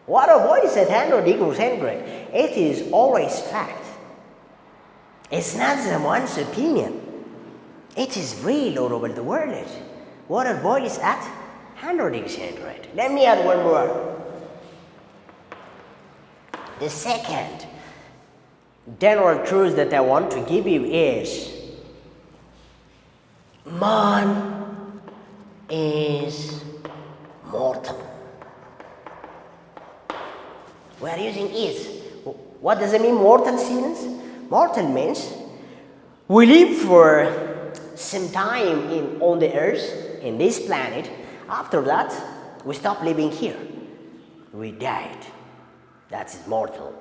Water boils at 100 degrees centigrade. It is always fact. It's not someone's opinion. It is real all over the world. Water boils at 100 degrees centigrade. Let me add one more. The second general truth that I want to give you is man is mortal. We are using is. What does it mean, mortal, students? Mortal means we live for some time on the earth, in this planet. After that, we stop living here. We died. That's mortal.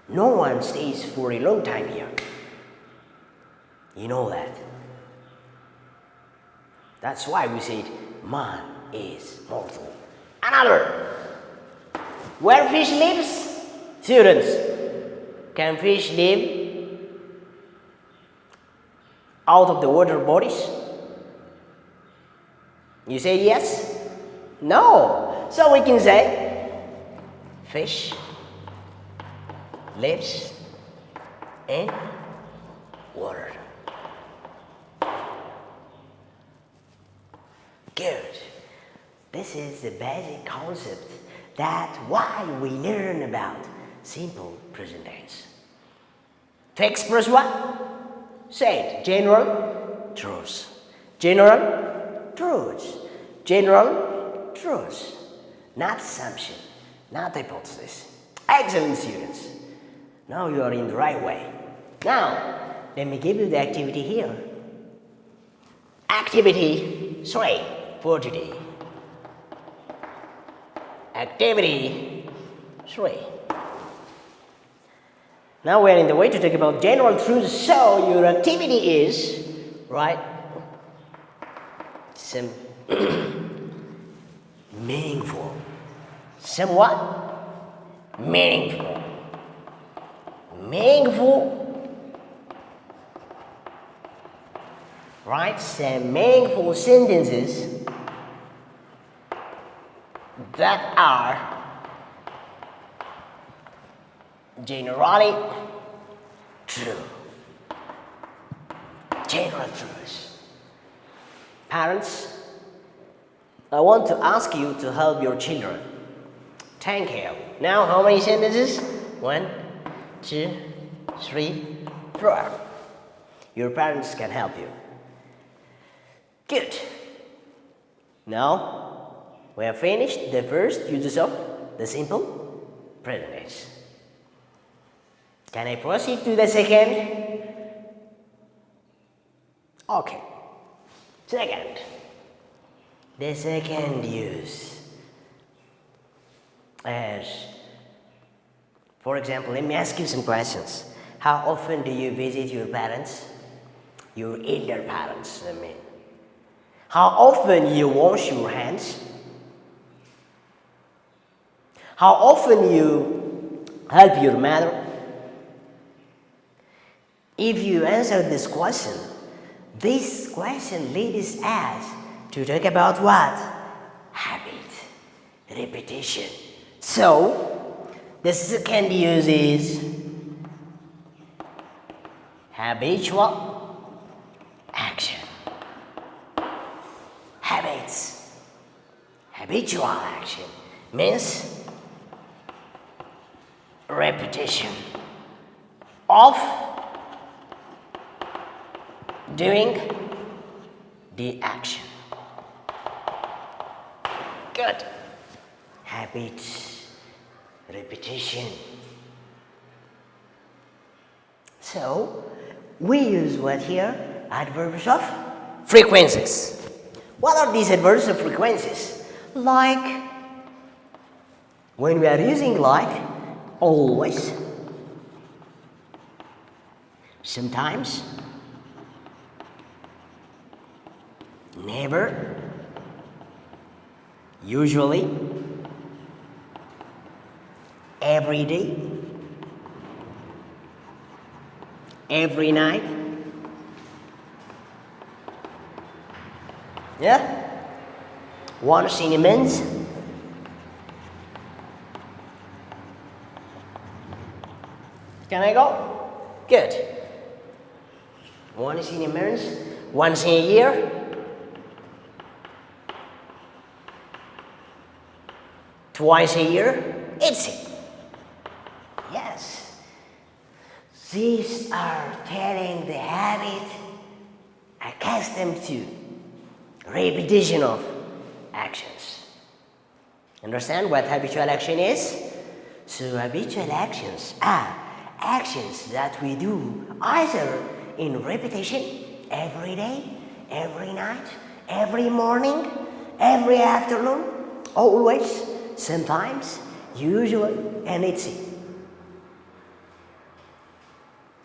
No one stays for a long time here. You know that. That's why we said man is mortal. Another. Where fish lives? Students, can fish live out of the water bodies? You say yes? No. So we can say fish lives in water. Good. This is the basic concept that why we learn about simple present tense. To express what? Say it. General truths. General truths. General truths. Not assumption. Not hypothesis. Excellent, students. Now you are in the right way. Now, let me give you the activity here. Activity 3 for today. Activity 3. Now we're in the way to talk about general truths. So your activity is, right, some meaningful. Somewhat meaningful. Meaningful, right? Some meaningful sentences that are generally true. General truths. Parents, I want to ask you to help your children. Thank you. Now, how many sentences? 1, 2, 3, 4. Your parents can help you. Good. Now, we have finished the first uses of the simple present tense. Can I proceed to the second? Okay. Second. The second use is, for example, let me ask you some questions. How often do you visit your parents? Your elder parents, I mean. How often you wash your hands? How often you help your mother? If you answer this question leads us to talk about what? Habit, repetition. So, the second use is habitual action. Habits. Habitual action means repetition of doing the action. Good. Habit, repetition. So, we use what here? Adverbs of frequencies. What are these adverbs of frequencies? Like, when we are using like, always, sometimes, never, usually, every day, every night. Yeah? Once in a month, Can I go? Good. Once in a month, once in a year. Twice a year. It's it. Yes. These are telling the habit accustomed to repetition of actions. Understand what habitual action is? So habitual actions are actions that we do either in repetition every day, every night, every morning, every afternoon, always, sometimes, usually, and it's it.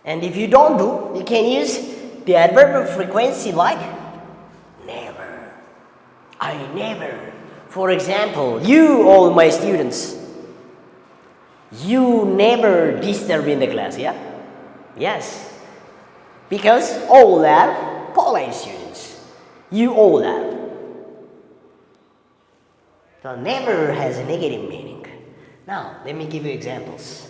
And if you don't do, you can use the adverb of frequency like never. I never. For example, you, all my students, you never disturb in the class, yeah? Yes. Because all are college students. You all are. So never has a negative meaning. Now, let me give you examples.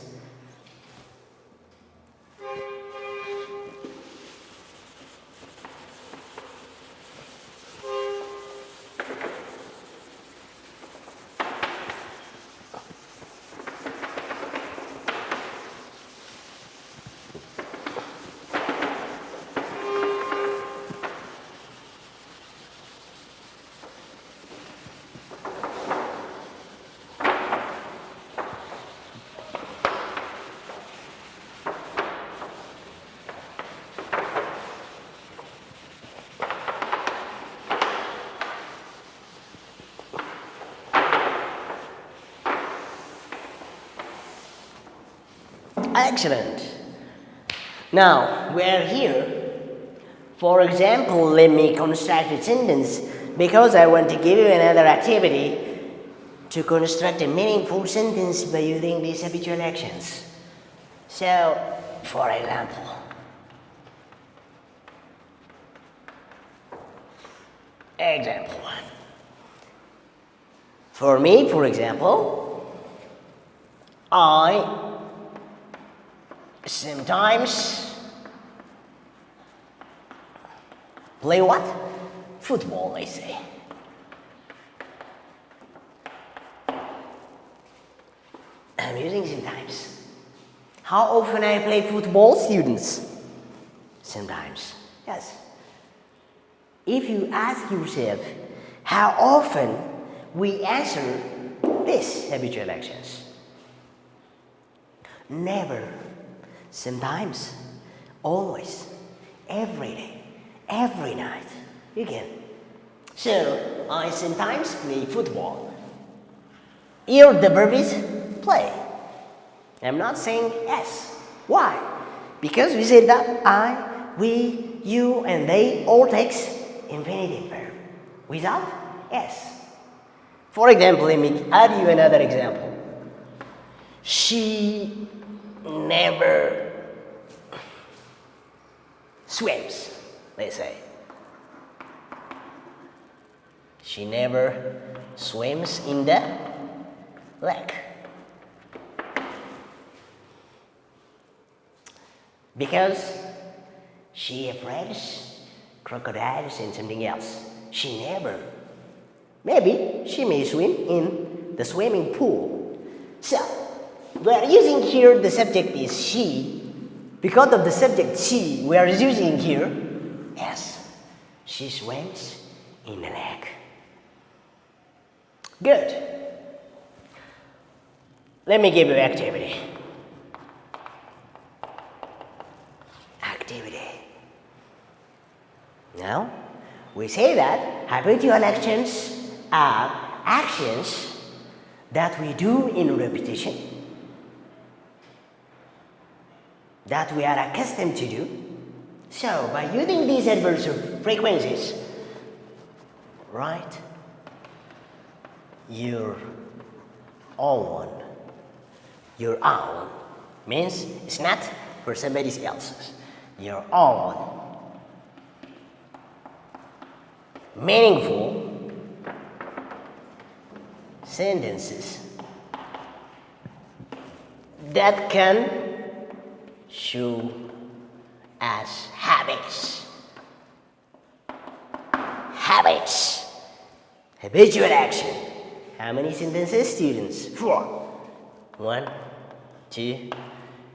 Excellent. Now, we are here. For example, let me construct a sentence because I want to give you another activity to construct a meaningful sentence by using these habitual actions. So, for example, example 1. For me, for example, I sometimes play what? Football, I say. I'm using sometimes. How often I play football, students? Sometimes. Yes. If you ask yourself how often, we answer this habitual actions. Never. Sometimes, always, every day, every night. You can. So, I sometimes play football. Here the verb is play. I'm not saying yes. Why? Because we said that I, we, you, and they all takes infinitive verb. Without yes. For example, let me add you another example. She never swims, let's say. She never swims in the lake. Because she afraid crocodiles and something else. She never. Maybe she may swim in the swimming pool. So, we are using here the subject is she. Because of the subject she, we are using here yes. She swims in the lake. Good. Let me give you activity. Now, we say that habitual actions are actions that we do in repetition, that we are accustomed to do. So, by using these adverbs of frequencies, write your own. Your own means it's not for somebody else's. Your own. Meaningful sentences that can show as habits. Habits. Habitual action. How many sentences, students? 4. 1, 2,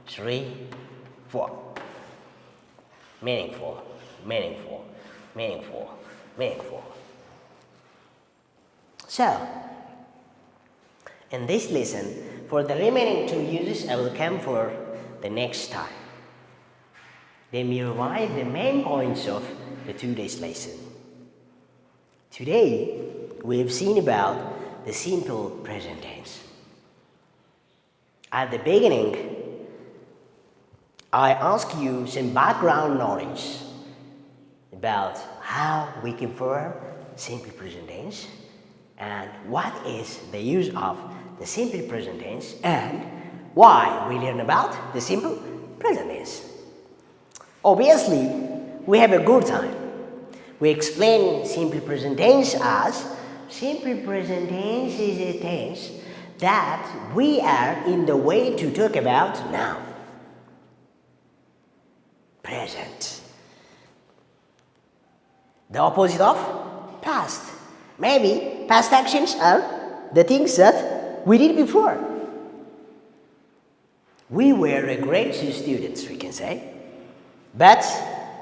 3, 4. Meaningful, meaningful, meaningful, meaningful. So, in this lesson, for the remaining 2 uses, I will come for the next time. Let me revise the main points of the 2 days lesson. Today, we have seen about the simple present tense. At the beginning, I asked you some background knowledge about how we can form simple present tense and what is the use of the simple present tense and why we learn about the simple present tense. Obviously, we have a good time. We explain simple present tense as simple present tense is a tense that we are in the way to talk about now. Present. The opposite of past. Maybe past actions are the things that we did before. We were a grade 2 students, we can say. But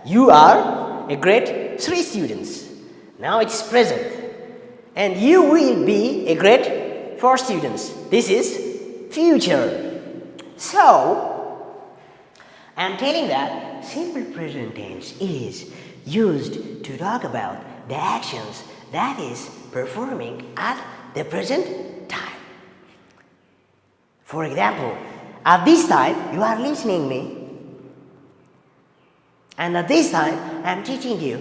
you are a grade 3 students. Now it's present. And you will be a grade 4 students. This is future. So, I'm telling that simple present tense is used to talk about the actions that is performing at the present time. For example, at this time, you are listening me. And at this time, I'm teaching you.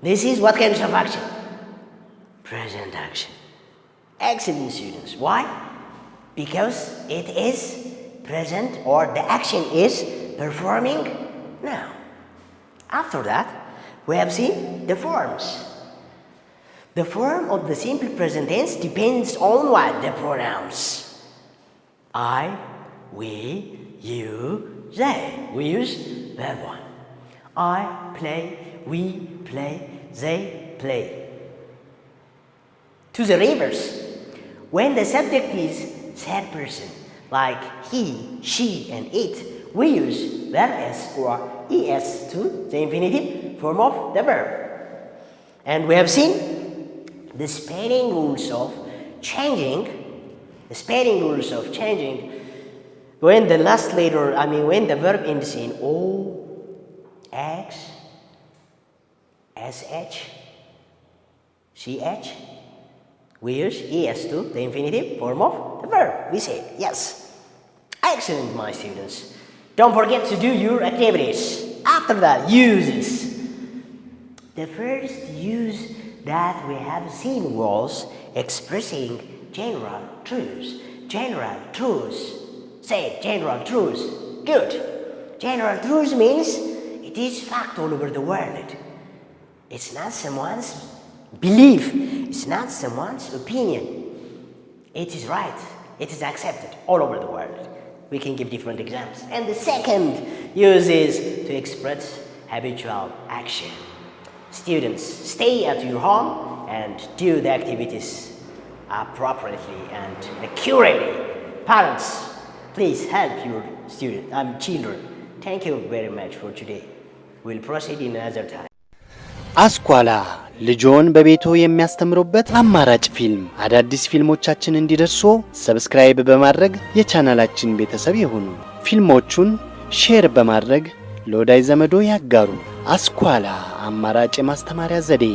This is what kinds of action? Present action. Excellent students. Why? Because it is present or the action is performing now. After that, we have seen the forms. The form of the simple present tense depends on what? The pronouns. I, we, you, they. We use that one. I play, we play, they play. To the reverse, when the subject is third person, like he, she, and it, we use verb s or es to the infinitive form of the verb. And we have seen the spelling rules of changing, when the last letter, when the verb ends in O, X, SH, CH, we use ES to the infinitive form of the verb. We say yes. Excellent, my students. Don't forget to do your activities. After that, uses. The first use that we have seen was expressing general truths. General truths. Say it, general truths. Good. General truths means it is fact all over the world. It's not someone's belief. It's not someone's opinion. It is right. It is accepted all over the world. We can give different examples. And the second use is to express habitual action. Students, stay at your home and do the activities appropriately and accurately. Parents, please help your children. Thank you very much for today. We'll proceed in another time. አስኳላ ልጆን በቤቱ የሚያስተምሩበት አማራጭ ፊልም አዳዲስ ፊልሞቻችን እንዲደርሱ ሰብስክራይብ በማድረግ የቻናላችን ቤተሰብ ይሁኑ። ፊልሞቹን ሼር በማድረግ ለወዳጅ ዘመዶ ያጋሩ። አስኳላ አማራጭ የማስተማሪያ ዘዴ